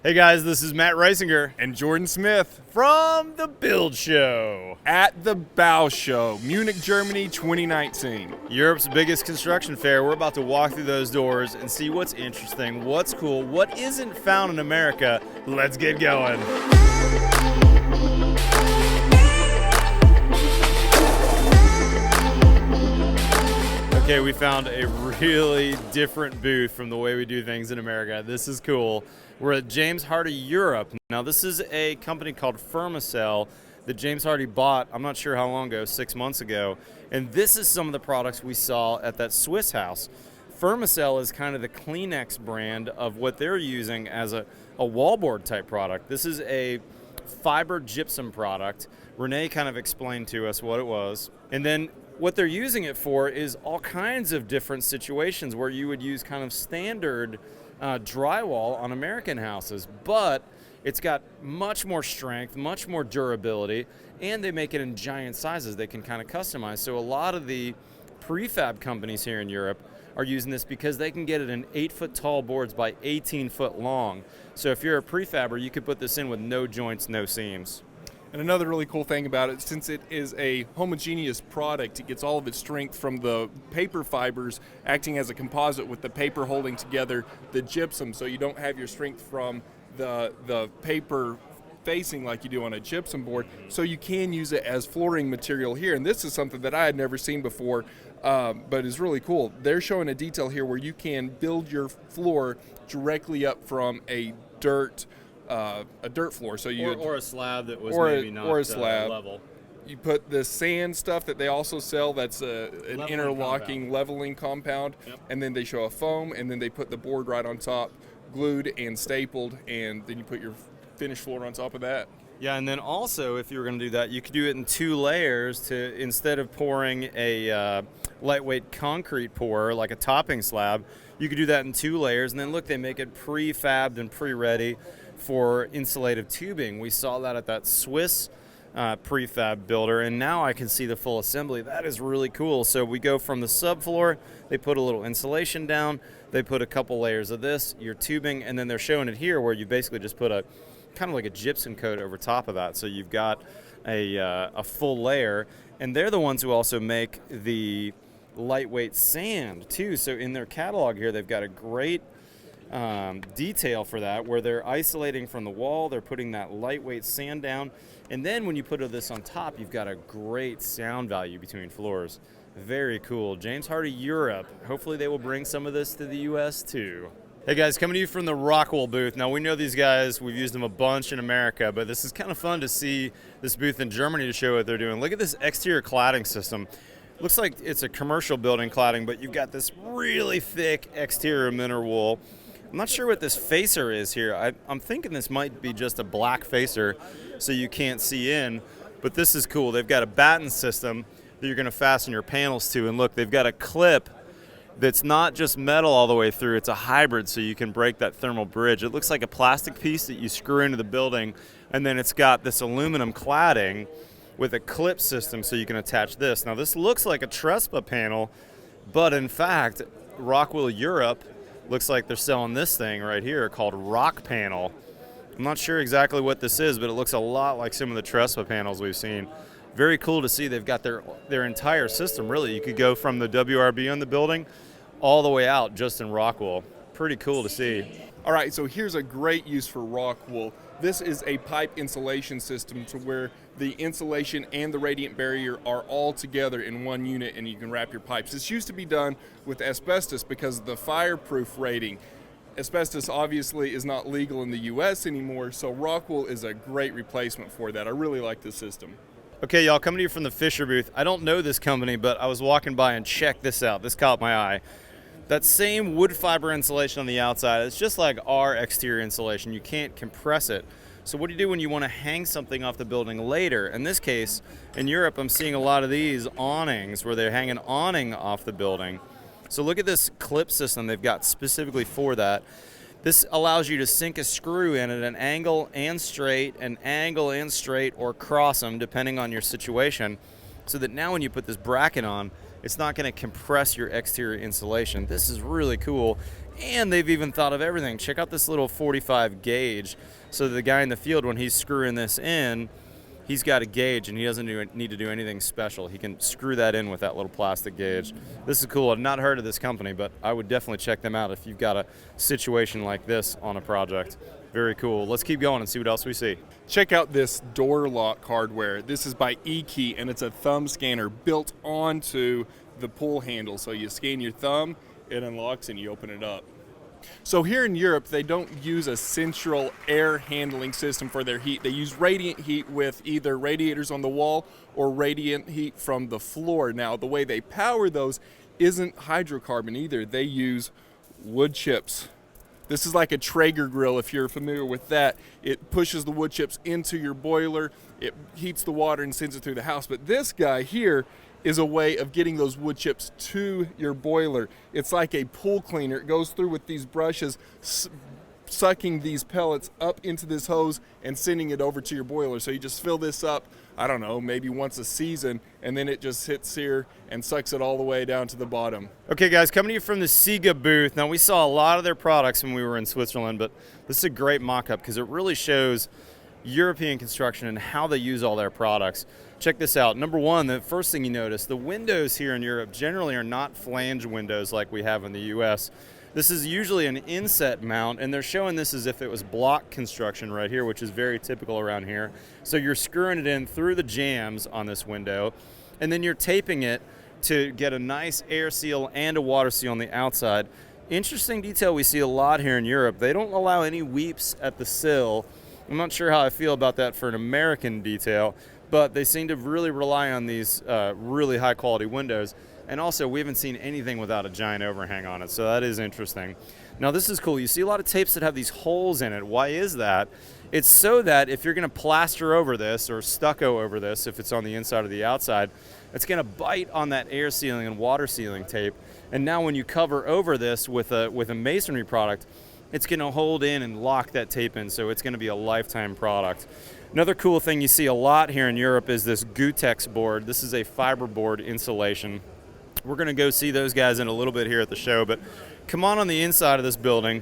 Hey guys, this is Matt Reisinger And Jordan Smith from the Build Show, at the Bau Show, Munich, Germany 2019. Europe's biggest construction fair. We're about to walk through those doors and see what's interesting, what's cool, what isn't found in America. Let's get going. Okay, we found a really different booth from the way we do things in America. This is cool. We're at James Hardie Europe. Now, this is a company called Fermacell that James Hardie bought, I'm not sure how long ago, 6 months ago. And this is some of the products we saw at that Swiss house. Fermacell is kind of the Kleenex brand of what they're using as a wallboard type product. This is a fiber gypsum product. Renee kind of explained to us what it was. And then what they're using it for is all kinds of different situations where you would use kind of standard drywall on American houses, but it's got much more strength, much more durability, and they make it in giant sizes they can kind of customize. So a lot of the prefab companies here in Europe are using this because they can get it in 8-foot tall boards by 18-foot long. So if you're a prefabber, you could put this in with no joints, no seams. And another really cool thing about it, since it is a homogeneous product, it gets all of its strength from the paper fibers acting as a composite with the paper holding together the gypsum, so you don't have your strength from the paper facing like you do on a gypsum board, so you can use it as flooring material here. And this is something that I had never seen before, but is really cool. They're showing a detail here where you can build your floor directly up from a dirt floor, so you or a slab that was maybe not level. You put the sand stuff that they also sell. That's an interlocking leveling compound, Yep. And then they show a foam, and then they put the board right on top, glued and stapled, and then you put your finished floor on top of that. Yeah, and then also, if you were going to do that, you could do it in 2 layers to, instead of pouring a lightweight concrete pour like a topping slab, you could do that in 2 layers. And then look, they make it prefabbed and pre-ready for insulative tubing. We saw that at that Swiss prefab builder, and now I can see the full assembly. That is really cool. So we go from the subfloor, they put a little insulation down, they put a couple layers of this, your tubing, and then they're showing it here where you basically just put a kind of like a gypsum coat over top of that. So you've got a full layer, and they're the ones who also make the lightweight sand too. So in their catalog here, they've got a great detail for that, where they're isolating from the wall, they're putting that lightweight sand down, and then when you put this on top, you've got a great sound value between floors. Very cool. James Hardie Europe. Hopefully they will bring some of this to the US too. Hey guys, coming to you from the Rockwell booth. Now we know these guys, we've used them a bunch in America, but this is kind of fun to see this booth in Germany to show what they're doing. Look at this exterior cladding system. Looks like it's a commercial building cladding, but you've got this really thick exterior mineral wool. I'm not sure what this facer is here. I'm thinking this might be just a black facer so you can't see in, but this is cool. They've got a batten system that you're going to fasten your panels to, and look, they've got a clip that's not just metal all the way through, it's a hybrid, so you can break that thermal bridge. It looks like a plastic piece that you screw into the building, and then it's got this aluminum cladding with a clip system so you can attach this. Now this looks like a Trespa panel, but in fact, Rockwell Europe looks like they're selling this thing right here called Rock Panel. I'm not sure exactly what this is, but it looks a lot like some of the Trespa panels we've seen. Very cool to see. They've got their entire system, really. You could go from the WRB on the building all the way out just in Rockwell. Pretty cool to see. All right, so here's a great use for Rockwell. This is a pipe insulation system to where the insulation and the radiant barrier are all together in one unit, and you can wrap your pipes. This used to be done with asbestos because of the fireproof rating. Asbestos obviously is not legal in the US anymore, so Rockwell is a great replacement for that. I really like this system. Okay, y'all, coming to you from the Fisher booth. I don't know this company, but I was walking by and checked this out. This caught my eye. That same wood fiber insulation on the outside, it's just like our exterior insulation. You can't compress it. So what do you do when you want to hang something off the building later? In this case, in Europe, I'm seeing a lot of these awnings where they're hanging awning off the building. So look at this clip system they've got specifically for that. This allows you to sink a screw in at an angle and straight, or cross them depending on your situation, so that now when you put this bracket on, it's not going to compress your exterior insulation. This is really cool. And they've even thought of everything. Check out this little 45 gauge. So the guy in the field, when he's screwing this in, he's got a gauge and he doesn't need to do anything special. He can screw that in with that little plastic gauge. This is cool. I've not heard of this company, but I would definitely check them out if you've got a situation like this on a project. Very cool. Let's keep going and see what else we see. Check out this door lock hardware. This is by E-Key, and it's a thumb scanner built onto the pull handle. So you scan your thumb, it unlocks, and you open it up. So here in Europe, they don't use a central air handling system for their heat. They use radiant heat with either radiators on the wall or radiant heat from the floor. Now, the way they power those isn't hydrocarbon either. They use wood chips. This is like a Traeger grill, if you're familiar with that. It pushes the wood chips into your boiler, it heats the water and sends it through the house. But this guy here is a way of getting those wood chips to your boiler. It's like a pool cleaner. It goes through with these brushes, sucking these pellets up into this hose and sending it over to your boiler. So you just fill this up, I don't know, maybe once a season, and then it just hits here and sucks it all the way down to the bottom. Okay, guys, coming to you from the Sega booth. Now, we saw a lot of their products when we were in Switzerland, but this is a great mock-up because it really shows European construction and how they use all their products. Check this out. Number one, the first thing you notice, the windows here in Europe generally are not flange windows like we have in the US. This is usually an inset mount, and they're showing this as if it was block construction right here, which is very typical around here. So you're screwing it in through the jambs on this window, and then you're taping it to get a nice air seal and a water seal on the outside. Interesting detail we see a lot here in Europe. They don't allow any weeps at the sill. I'm not sure how I feel about that for an American detail, but they seem to really rely on these really high quality windows. And also, we haven't seen anything without a giant overhang on it, so that is interesting. Now, this is cool. You see a lot of tapes that have these holes in it. Why is that? It's so that if you're going to plaster over this or stucco over this, if it's on the inside or the outside, it's going to bite on that air sealing and water sealing tape. And now when you cover over this with a masonry product, it's going to hold in and lock that tape in, so it's going to be a lifetime product. Another cool thing you see a lot here in Europe is this Gutex board. This is a fiberboard insulation. We're going to go see those guys in a little bit here at the show, but come on the inside of this building.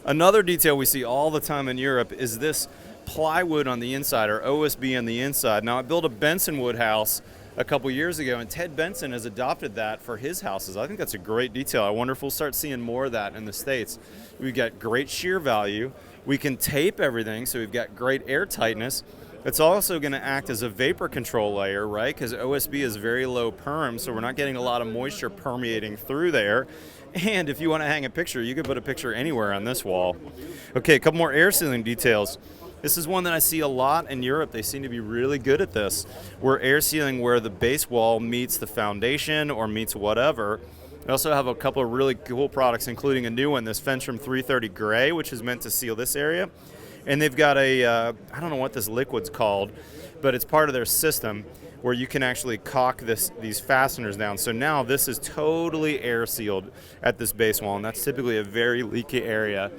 Another detail we see all the time in Europe is this plywood on the inside, or OSB on the inside. Now, I built a Benson wood house a couple years ago, and Ted Benson has adopted that for his houses. I think that's a great detail. I wonder if we'll start seeing more of that in the States. We've got great shear value. We can tape everything, so we've got great air tightness. It's also going to act as a vapor control layer, right? Because OSB is very low perm, so we're not getting a lot of moisture permeating through there. And if you want to hang a picture, you can put a picture anywhere on this wall. Okay, a couple more air sealing details. This is one that I see a lot in Europe. They seem to be really good at this. We're air sealing where the base wall meets the foundation or meets whatever. We also have a couple of really cool products, including a new one, this Fentrum 330 Gray, which is meant to seal this area. And they've got a, I don't know what this liquid's called, but it's part of their system where you can actually caulk these fasteners down. So now this is totally air sealed at this base wall, and that's typically a very leaky area.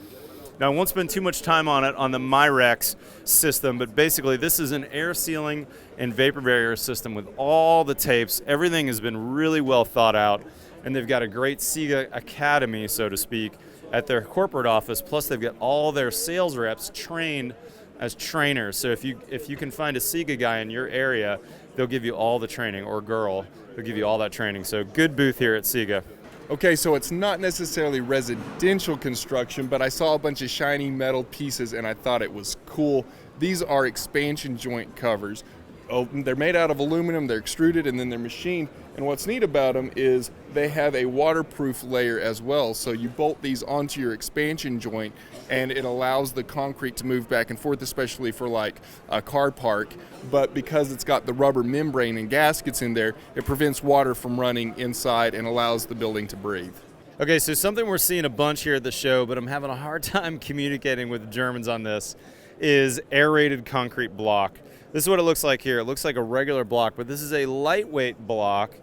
Now, I won't spend too much time on it on the Myrex system, but basically this is an air sealing and vapor barrier system with all the tapes. Everything has been really well thought out, and they've got a great Sega Academy, so to speak, at their corporate office. Plus, they've got all their sales reps trained as trainers. So if you can find a Sega guy in your area, they'll give you all the training, or girl, they'll give you all that training. So good booth here at Sega. Okay, so it's not necessarily residential construction, but I saw a bunch of shiny metal pieces and I thought it was cool. These are expansion joint covers. Oh, they're made out of aluminum, they're extruded, and then they're machined. And what's neat about them is they have a waterproof layer as well. So you bolt these onto your expansion joint, and it allows the concrete to move back and forth, especially for like a car park. But because it's got the rubber membrane and gaskets in there, it prevents water from running inside and allows the building to breathe. Okay, so something we're seeing a bunch here at the show, but I'm having a hard time communicating with the Germans on this, is aerated concrete block. This is what it looks like here. It looks like a regular block, but this is a lightweight block.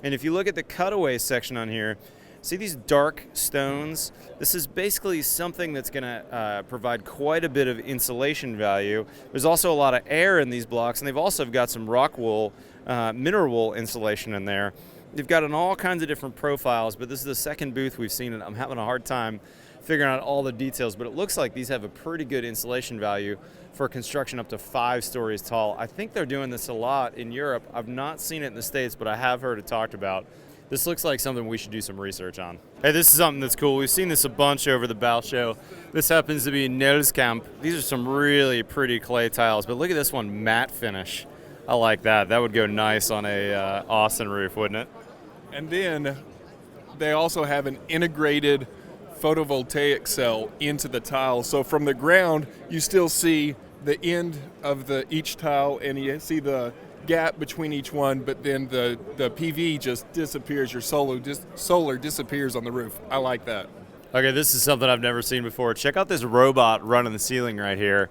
And if you look at the cutaway section on here, see these dark stones? This is basically something that's going to provide quite a bit of insulation value. There's also a lot of air in these blocks, and they've also got some rock wool, mineral wool insulation in there. They've got in all kinds of different profiles, but this is the second booth we've seen, and I'm having a hard time figuring out all the details, but it looks like these have a pretty good insulation value for construction up to 5 stories tall. I think they're doing this a lot in Europe. I've not seen it in the States, but I have heard it talked about. This looks like something we should do some research on. Hey, this is something that's cool. We've seen this a bunch over the Bau Show. This happens to be Nelskamp. These are some really pretty clay tiles, but look at this one, matte finish. I like that. That would go nice on a Austin roof, wouldn't it? And then they also have an integrated photovoltaic cell into the tile. So from the ground, you still see the end of each tile, and you see the gap between each one, but then the PV just disappears. Your solar disappears on the roof. I like that. Okay, this is something I've never seen before. Check out this robot running the ceiling right here.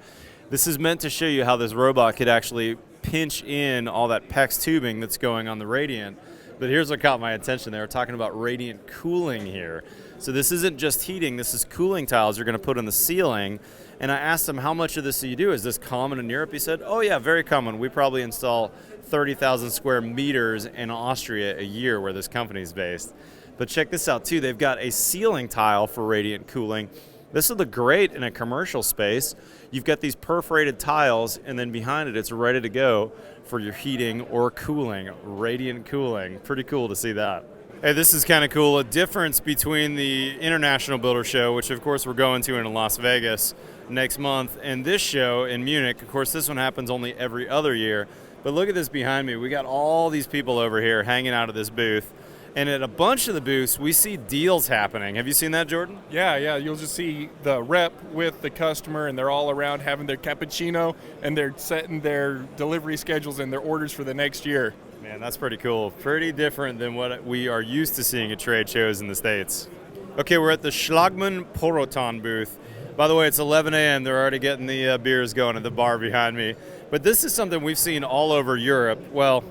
This is meant to show you how this robot could actually pinch in all that PEX tubing that's going on the radiant. But here's what caught my attention. They were talking about radiant cooling here. So this isn't just heating, this is cooling tiles you're going to put on the ceiling. And I asked him, how much of this do you do? Is this common in Europe? He said, oh yeah, very common. We probably install 30,000 square meters in Austria a year where this company's based. But check this out too. They've got a ceiling tile for radiant cooling. This would look great in a commercial space. You've got these perforated tiles, and then behind it, it's ready to go for your heating or cooling, radiant cooling. Pretty cool to see that. Hey, this is kind of cool. A difference between the International Builder Show, which of course we're going to in Las Vegas next month, and this show in Munich. Of course, this one happens only every other year. But look at this behind me. We got all these people over here hanging out of this booth. And at a bunch of the booths, we see deals happening. Have you seen that, Jordan? Yeah. You'll just see the rep with the customer, and they're all around having their cappuccino, and they're setting their delivery schedules and their orders for the next year. Man, that's pretty cool. Pretty different than what we are used to seeing at trade shows in the States. Okay, we're at the Schlagmann Poroton booth. By the way, it's 11 a.m. They're already getting the beers going at the bar behind me. But this is something we've seen all over Europe. Well,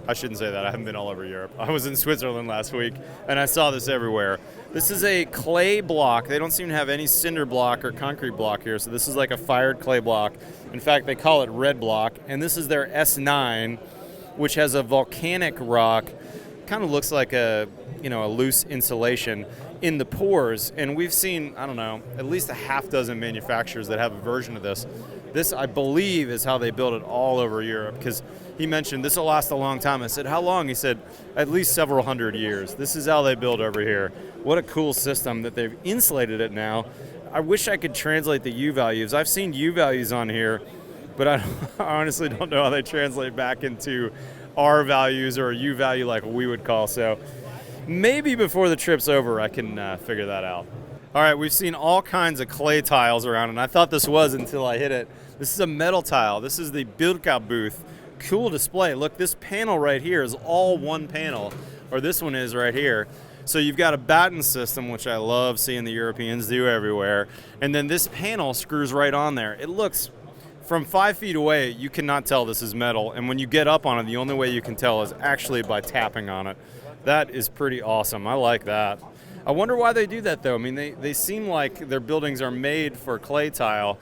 I shouldn't say that. I haven't been all over Europe. I was in Switzerland last week, and I saw this everywhere. This is a clay block. They don't seem to have any cinder block or concrete block here, so this is like a fired clay block. In fact, they call it red block, and this is their S9, which has a volcanic rock. Kind of looks like a loose insulation in the pores, and we've seen, I don't know, at least a half dozen manufacturers that have a version of this. This, I believe, is how they build it all over Europe, because he mentioned this will last a long time. I said, how long? He said, at least several hundred years. This is how they build over here. What a cool system that they've insulated it now. I wish I could translate the U values. I've seen U values on here, but I honestly don't know how they translate back into R values or a U value like we would call. So maybe before the trip's over, I can figure that out. All right, we've seen all kinds of clay tiles around, and I thought this was until I hit it. This is a metal tile. This is the Bilka booth. Cool display. Look, this panel right here is all one panel, or this one is right here. So you've got a batten system, which I love seeing the Europeans do everywhere, and then this panel screws right on there. It looks, from 5 feet away, you cannot tell this is metal, and when you get up on it, the only way you can tell is actually by tapping on it. That is pretty awesome. I like that. I wonder why they do that, though. I mean, they seem like their buildings are made for clay tile.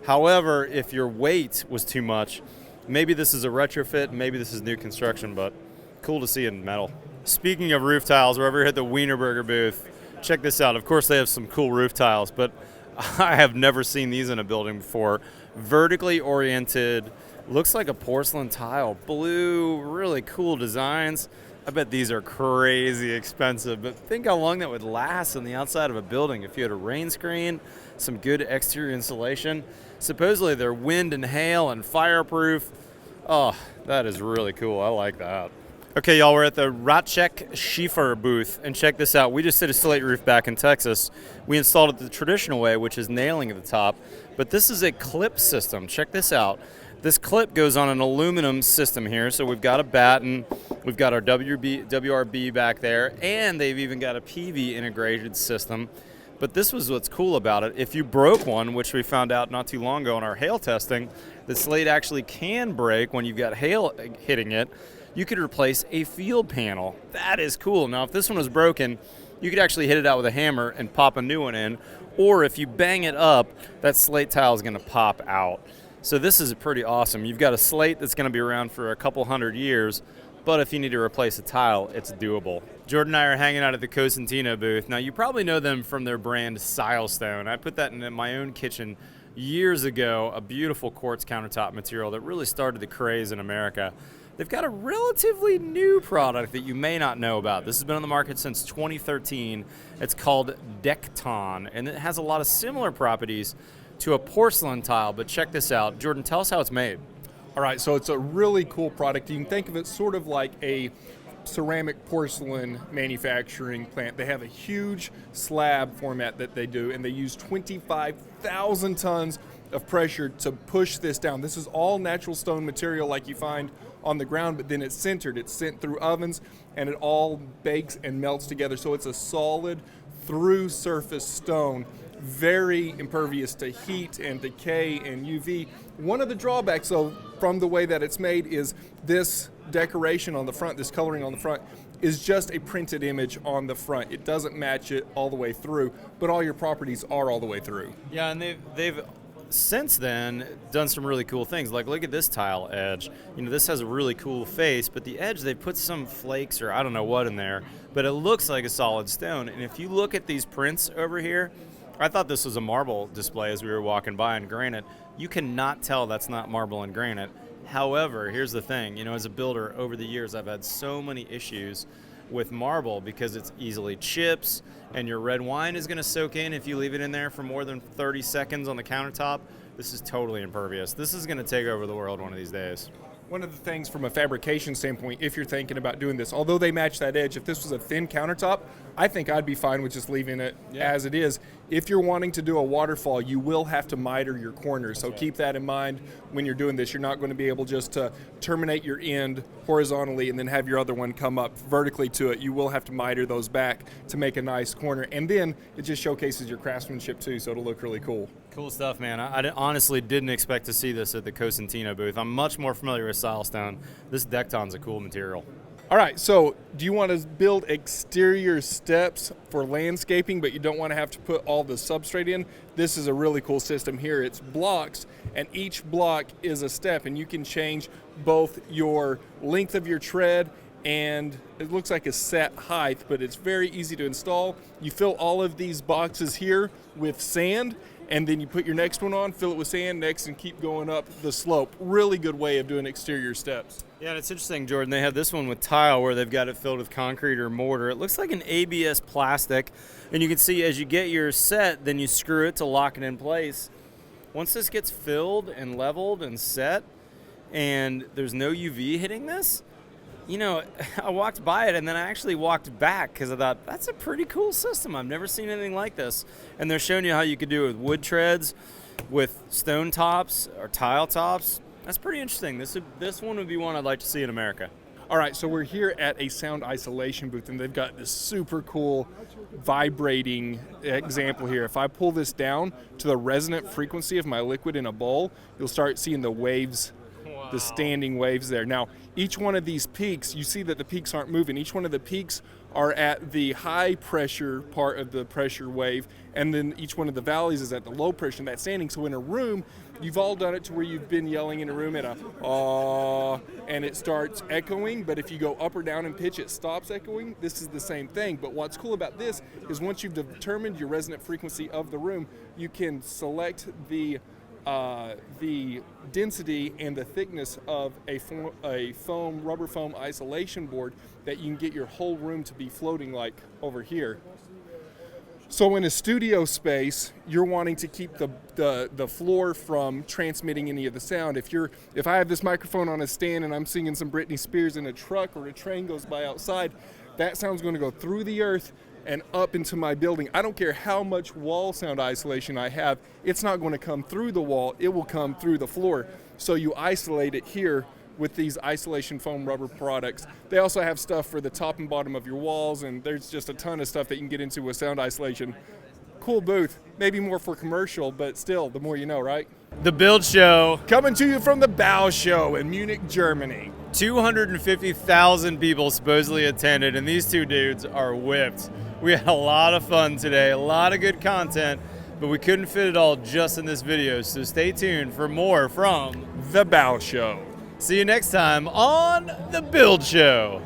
However, if your weight was too much, maybe this is a retrofit, maybe this is new construction, but cool to see in metal. Speaking of roof tiles, we're over here at the Wienerberger booth. Check this out. Of course, they have some cool roof tiles, but I have never seen these in a building before. Vertically oriented, looks like a porcelain tile. Blue, really cool designs. I bet these are crazy expensive, but think how long that would last on the outside of a building if you had a rain screen, some good exterior insulation. Supposedly they're wind and hail and fireproof. Oh, that is really cool. I like that. Okay, y'all, we're at the Ratchek Schiefer booth, and check this out. We just did a slate roof back in Texas. We installed it the traditional way, which is nailing at the top, but this is a clip system. Check this out. This clip goes on an aluminum system here, so we've got a batten, we've got our WRB back there, and they've even got a PV integrated system. But this was what's cool about it. If you broke one, which we found out not too long ago in our hail testing, the slate actually can break when you've got hail hitting it. You could replace a field panel. That is cool. Now, if this one was broken, you could actually hit it out with a hammer and pop a new one in, or if you bang it up, that slate tile is going to pop out. So this is pretty awesome. You've got a slate that's going to be around for a couple hundred years, but if you need to replace a tile, it's doable. Jordan and I are hanging out at the Cosentino booth. Now, you probably know them from their brand Silestone. I put that in my own kitchen years ago, a beautiful quartz countertop material that really started the craze in America. They've got a relatively new product that you may not know about. This has been on the market since 2013. It's called Decton, and it has a lot of similar properties to a porcelain tile, but check this out. Jordan, tell us how it's made. All right, so it's a really cool product. You can think of it sort of like a ceramic porcelain manufacturing plant. They have a huge slab format that they do, and they use 25,000 tons of pressure to push this down. This is all natural stone material like you find on the ground, but then it's sintered. It's sent through ovens, and it all bakes and melts together. So it's a solid through surface stone, very impervious to heat and decay and UV. One of the drawbacks, though, from the way that it's made is this decoration on the front, this coloring on the front, is just a printed image on the front. It doesn't match it all the way through, but all your properties are all the way through. Yeah, and they've since then done some really cool things. Like, look at this tile edge. You know, this has a really cool face, but the edge, they put some flakes or I don't know what in there, but it looks like a solid stone. And if you look at these prints over here, I thought this was a marble display as we were walking by in granite. You cannot tell that's not marble and granite. However, here's the thing, you know, as a builder over the years, I've had so many issues with marble because it's easily chips, and your red wine is going to soak in if you leave it in there for more than 30 seconds on the countertop. This is totally impervious. This is going to take over the world one of these days. One of the things from a fabrication standpoint, if you're thinking about doing this, although they match that edge, if this was a thin countertop, I think I'd be fine with just leaving it as it is. If you're wanting to do a waterfall, you will have to miter your corners. So keep that in mind when you're doing this. You're not going to be able just to terminate your end horizontally and then have your other one come up vertically to it. You will have to miter those back to make a nice corner. And then it just showcases your craftsmanship too, so it'll look really cool. Cool stuff, man. I honestly didn't expect to see this at the Cosentino booth. I'm much more familiar with Silestone. This Decton's a cool material. All right, so do you want to build exterior steps for landscaping, but you don't want to have to put all the substrate in? This is a really cool system here. It's blocks, and each block is a step, and you can change both your length of your tread and it looks like a set height, but it's very easy to install. You fill all of these boxes here with sand, and then you put your next one on, fill it with sand next, and keep going up the slope. Really good way of doing exterior steps. Yeah, and it's interesting, Jordan. They have this one with tile where they've got it filled with concrete or mortar. It looks like an ABS plastic, and you can see as you get your set, then you screw it to lock it in place. Once this gets filled and leveled and set, and there's no UV hitting this, you know, I walked by it and then I actually walked back because I thought, that's a pretty cool system. I've never seen anything like this. And they're showing you how you could do it with wood treads, with stone tops or tile tops. That's pretty interesting. This one would be one I'd like to see in America. All right, so we're here at a sound isolation booth, and they've got this super cool vibrating example here. If I pull this down to the resonant frequency of my liquid in a bowl, you'll start seeing the waves, the standing waves there. Now, each one of these peaks, you see that the peaks aren't moving. Each one of the peaks are at the high pressure part of the pressure wave, and then each one of the valleys is at the low pressure, and that's standing. So in a room, you've all done it to where you've been yelling in a room at a "ah," and it starts echoing, but if you go up or down in pitch, it stops echoing. This is the same thing, but what's cool about this is once you've determined your resonant frequency of the room, you can select the density and the thickness of a rubber foam isolation board that you can get your whole room to be floating like over here. So in a studio space, you're wanting to keep the floor from transmitting any of the sound. If I have this microphone on a stand and I'm singing some Britney Spears in a truck or a train goes by outside, that sound's going to go through the earth and up into my building. I don't care how much wall sound isolation I have, it's not going to come through the wall, it will come through the floor. So you isolate it here with these isolation foam rubber products. They also have stuff for the top and bottom of your walls, and there's just a ton of stuff that you can get into with sound isolation. Cool booth, maybe more for commercial, but still, the more you know, right? The Build Show. Coming to you from the Bau Show in Munich, Germany. 250,000 people supposedly attended, and these two dudes are whipped. We had a lot of fun today, a lot of good content, but we couldn't fit it all just in this video, so stay tuned for more from The Bau Show. See you next time on The Build Show.